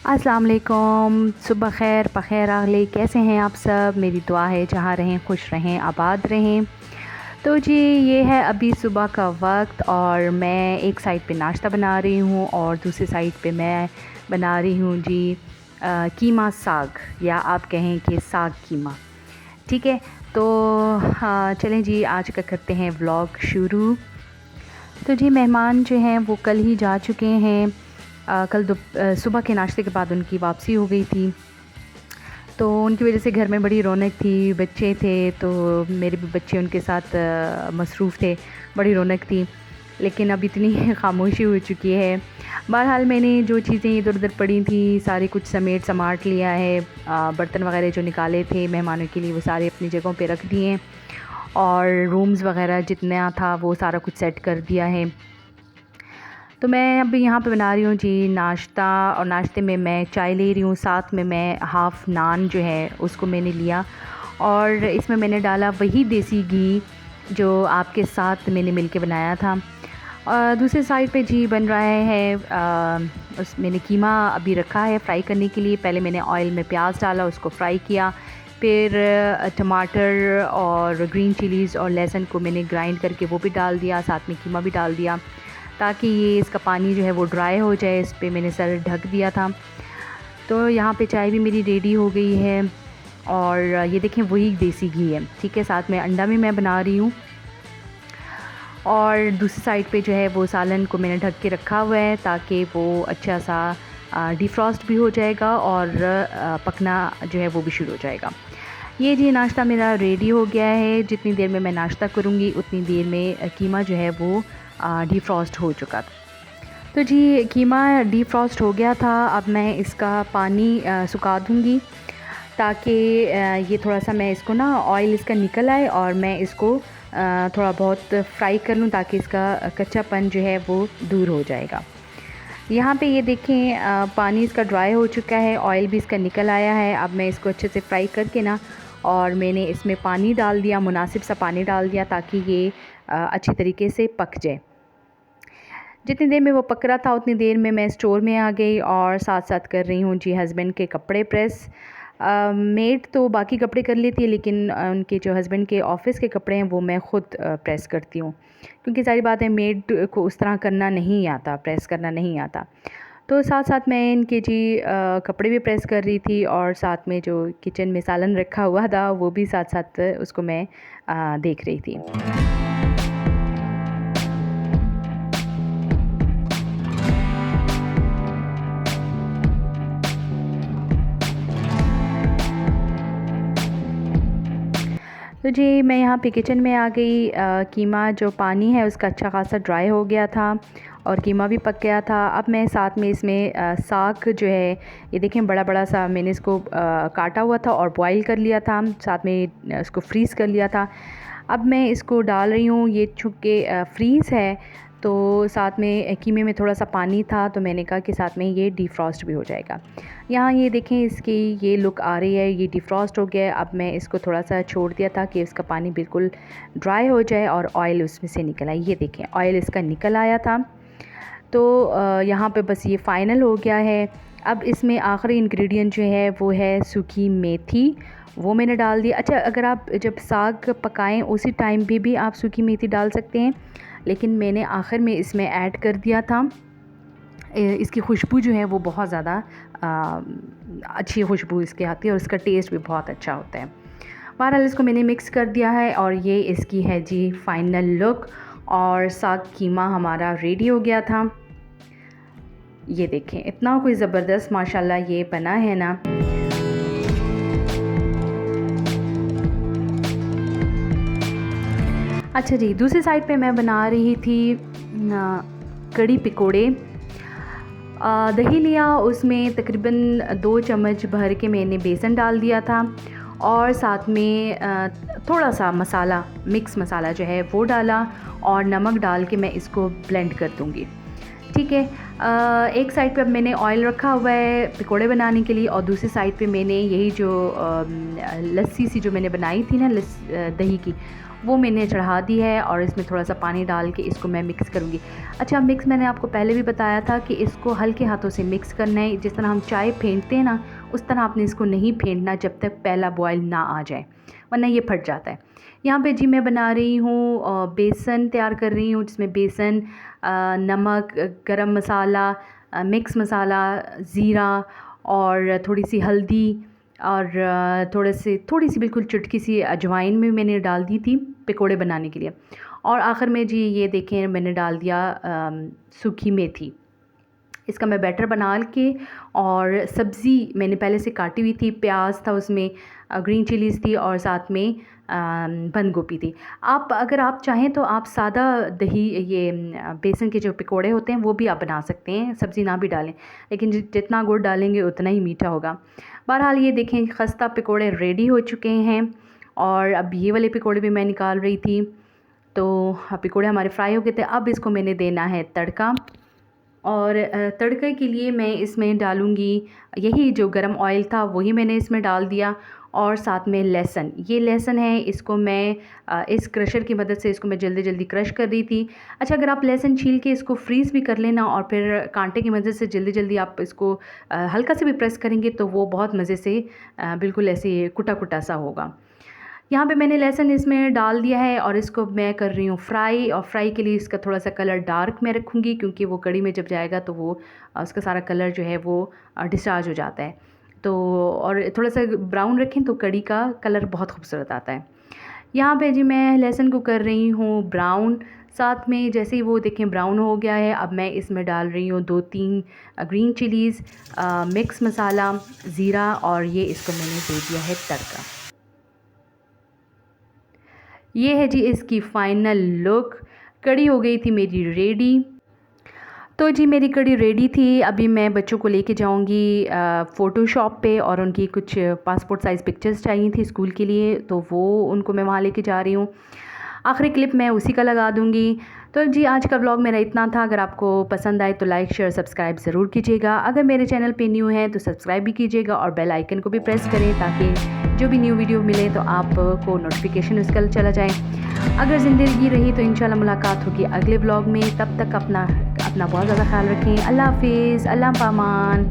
अस्सलाम वालेकुम, सुबह ख़ैर बख़ैर अगले कैसे हैं आप सब। मेरी दुआ है जहाँ रहें खुश रहें आबाद रहें। तो जी ये है अभी सुबह का वक्त और मैं एक साइड पे नाश्ता बना रही हूँ और दूसरी साइड पे मैं बना रही हूँ जी कीमा साग, या आप कहें कि साग कीमा। ठीक है, तो हाँ चलें जी आज का करते हैं व्लॉग शुरू। तो जी मेहमान जो हैं वो कल ही जा चुके हैं। कल सुबह के नाश्ते के बाद उनकी वापसी हो गई थी, तो उनकी वजह से घर में बड़ी रौनक थी। बच्चे थे तो मेरे भी बच्चे उनके साथ मसरूफ़ थे, बड़ी रौनक थी। लेकिन अब इतनी खामोशी हो चुकी है। बहरहाल मैंने जो चीज़ें इधर उधर पड़ी थी सारी कुछ समेट समाट लिया है। बर्तन वगैरह जो निकाले थे मेहमानों के लिए वो सारे अपनी जगहों पे रख दिए और रूम्स वगैरह जितना था वो सारा कुछ सेट कर दिया है। तो मैं अभी यहाँ पे बना रही हूँ जी नाश्ता, और नाश्ते में मैं चाय ले रही हूँ, साथ में मैं हाफ़ नान जो है उसको मैंने लिया और इसमें मैंने डाला वही देसी घी जो आपके साथ मैंने मिलके बनाया था। और दूसरी साइड पे जी बन रहा है उस मैंने कीमा अभी रखा है फ्राई करने के लिए। पहले मैंने ऑयल में प्याज डाला, उसको फ्राई किया, फिर टमाटर और ग्रीन चिलीज़ और लहसुन को मैंने ग्राइंड करके वो भी डाल दिया, साथ में कीमा भी डाल दिया ताकि ये इसका पानी जो है वो ड्राई हो जाए। इस पे मैंने सर ढक दिया था। तो यहाँ पे चाय भी मेरी रेडी हो गई है और ये देखें वही देसी घी है। ठीक है, साथ में अंडा भी मैं बना रही हूँ और दूसरी साइड पे जो है वो सालन को मैंने ढक के रखा हुआ है ताकि वो अच्छा सा डिफ्रॉस्ट भी हो जाएगा और पकना जो है वो भी शुरू हो जाएगा। ये जी नाश्ता मेरा रेडी हो गया है। जितनी देर में मैं नाश्ता करूँगी उतनी देर में कीमा जो है वो डिफ्रॉस्ट हो चुका था। तो जी कीमा डिफ्रॉस्ट हो गया था। अब मैं इसका पानी सुखा दूँगी ताकि ये थोड़ा सा मैं इसको ना ऑयल इसका निकल आए और मैं इसको थोड़ा बहुत फ्राई कर लूँ ताकि इसका कच्चापन जो है वो दूर हो जाएगा। यहाँ पे ये देखें पानी इसका ड्राई हो चुका है, ऑयल भी इसका निकल आया है। अब मैं इसको अच्छे से फ्राई करके ना और मैंने इसमें पानी डाल दिया, मुनासिब सा पानी डाल दिया ताकि ये अच्छी तरीके से पक जाए। जितनी देर में वो पक रहा था उतनी देर में मैं स्टोर में आ गई और साथ साथ कर रही हूँ जी हस्बैंड के कपड़े प्रेस। मेड तो बाकी कपड़े कर लेती है लेकिन उनके जो हस्बैंड के ऑफ़िस के कपड़े हैं वो मैं ख़ुद प्रेस करती हूँ, क्योंकि सारी बात है मेड को उस तरह करना नहीं आता, प्रेस करना नहीं आता। तो साथ साथ मैं इनके जी कपड़े भी प्रेस कर रही थी और साथ में जो किचन में सालन रखा हुआ था वो भी साथ साथ उसको मैं देख रही थी। तो जी मैं यहाँ पे किचन में आ गई। कीमा जो पानी है उसका अच्छा खासा ड्राई हो गया था और कीमा भी पक गया था। अब मैं साथ में इसमें साग जो है ये देखें बड़ा बड़ा सा मैंने इसको काटा हुआ था और बॉईल कर लिया था, साथ में इसको फ्रीज़ कर लिया था। अब मैं इसको डाल रही हूँ। ये चूँकि फ्रीज़ है तो साथ में कीमे में थोड़ा सा पानी था तो मैंने कहा कि साथ में ये डिफ्रॉस्ट भी हो जाएगा। यहाँ ये देखें इसकी ये लुक आ रही है, ये डिफ्रॉस्ट हो गया है। अब मैं इसको थोड़ा सा छोड़ दिया था कि इसका पानी बिल्कुल ड्राई हो जाए और ऑयल उसमें से निकल आए। ये देखें ऑयल इसका निकल आया था। तो यहाँ पे बस ये फ़ाइनल हो गया है। अब इसमें आखिरी इंग्रेडिएंट जो है वो है सूखी मेथी, वो मैंने डाल दिया। अच्छा, अगर आप जब साग पकाएं उसी टाइम पे भी आप सूखी मेथी डाल सकते हैं, लेकिन मैंने आखिर में इसमें ऐड कर दिया था। इसकी खुशबू जो है वो बहुत ज़्यादा अच्छी खुशबू इसकी आती है और इसका टेस्ट भी बहुत अच्छा होता है। बहरहाल इसको मैंने मिक्स कर दिया है और ये इसकी है जी फ़ाइनल लुक, और साग कीमा हमारा रेडी हो गया था। ये देखें इतना कोई ज़बरदस्त माशाल्लाह ये बना है ना। अच्छा जी, दूसरी साइड पे मैं बना रही थी कड़ी पकोड़े। दही लिया, उसमें तकरीबन 2 चम्मच भर के मैंने बेसन डाल दिया था और साथ में थोड़ा सा मसाला, मिक्स मसाला जो है वो डाला और नमक डाल के मैं इसको ब्लेंड कर दूँगी। ठीक है, एक साइड पे अब मैंने ऑयल रखा हुआ है पकोड़े बनाने के लिए और दूसरी साइड पे मैंने यही जो लस्सी सी जो मैंने बनाई थी ना दही की, वो मैंने चढ़ा दी है और इसमें थोड़ा सा पानी डाल के इसको मैं मिक्स करूँगी। अच्छा, मिक्स मैंने आपको पहले भी बताया था कि इसको हल्के हाथों से मिक्स करना है। जिस तरह हम चाय फेंटते हैं ना, उस तरह आपने इसको नहीं फेंटना जब तक पहला बॉयल ना आ जाए, वरना ये फट जाता है। यहाँ पे जी मैं बना रही हूँ बेसन तैयार कर रही हूँ, जिसमें बेसन, नमक, गरम मसाला, मिक्स मसाला, ज़ीरा और थोड़ी सी हल्दी और थोड़ी सी बिल्कुल चुटकी सी अजवाइन में मैंने डाल दी थी पकोड़े बनाने के लिए। और आखिर में जी ये देखें मैंने डाल दिया सूखी मेथी। इसका मैं बैटर बना के, और सब्ज़ी मैंने पहले से काटी हुई थी, प्याज था उसमें, ग्रीन चिलीज़ थी और साथ में बंद गोभी थी। अगर आप चाहें तो आप सादा दही, ये बेसन के जो पकोड़े होते हैं वो भी आप बना सकते हैं, सब्ज़ी ना भी डालें, लेकिन जितना गुड़ डालेंगे उतना ही मीठा होगा। बहरहाल ये देखें खस्ता पकोड़े रेडी हो चुके हैं। और अब ये वाले पकोड़े भी मैं निकाल रही थी, तो पकोड़े हमारे फ्राई हो गए थे। अब इसको मैंने देना है तड़का, और तड़के के लिए मैं इसमें डालूँगी यही जो गरम ऑयल था वही मैंने इसमें डाल दिया, और साथ में लहसुन, ये लहसुन है, इसको मैं इस क्रशर की मदद से इसको मैं जल्दी जल्दी क्रश कर रही थी। अच्छा, अगर आप लहसुन छील के इसको फ्रीज़ भी कर लेना और फिर कांटे की मदद से जल्दी जल्दी आप इसको हल्का से भी प्रेस करेंगे तो वो बहुत मज़े से बिल्कुल ऐसे कुटा कुटा सा होगा। यहाँ पे मैंने लहसुन इसमें डाल दिया है और इसको मैं कर रही हूँ फ्राई। और फ्राई के लिए इसका थोड़ा सा कलर डार्क मैं रखूँगी, क्योंकि वो कढ़ी में जब जाएगा तो वो उसका सारा कलर जो है वो डिस्चार्ज हो जाता है। तो और थोड़ा सा ब्राउन रखें तो कढ़ी का कलर बहुत खूबसूरत आता है। यहाँ पे जी मैं लहसुन को कर रही हूँ ब्राउन। साथ में जैसे ही वो देखें ब्राउन हो गया है, अब मैं इसमें डाल रही हूँ 2-3 ग्रीन चिलीज़, मिक्स मसाला, ज़ीरा, और ये इसको मैंने दे दिया है तड़का। ये है जी इसकी फ़ाइनल लुक। कढ़ी हो गई थी मेरी रेडी। तो जी मेरी कढ़ी रेडी थी। अभी मैं बच्चों को लेके जाऊंगी फ़ोटोशॉप पे, और उनकी कुछ पासपोर्ट साइज़ पिक्चर्स चाहिए थी स्कूल के लिए, तो वो उनको मैं वहाँ लेके जा रही हूँ। आखिरी क्लिप मैं उसी का लगा दूँगी। तो जी आज का व्लॉग मेरा इतना था। अगर आपको पसंद आए तो लाइक, शेयर, सब्सक्राइब ज़रूर कीजिएगा। अगर मेरे चैनल पे न्यू हैं तो सब्सक्राइब भी कीजिएगा और बेल आइकन को भी प्रेस करें, ताकि जो भी न्यू वीडियो मिले तो आपको नोटिफिकेशन उसका चला जाए। अगर ज़िंदगी रही तो इंशाल्लाह मुलाकात होगी अगले व्लॉग में। तब तक अपना बहुत ज़्यादा ख्याल रखें। अल्लाह हाफिज़, अल्लाह पामान।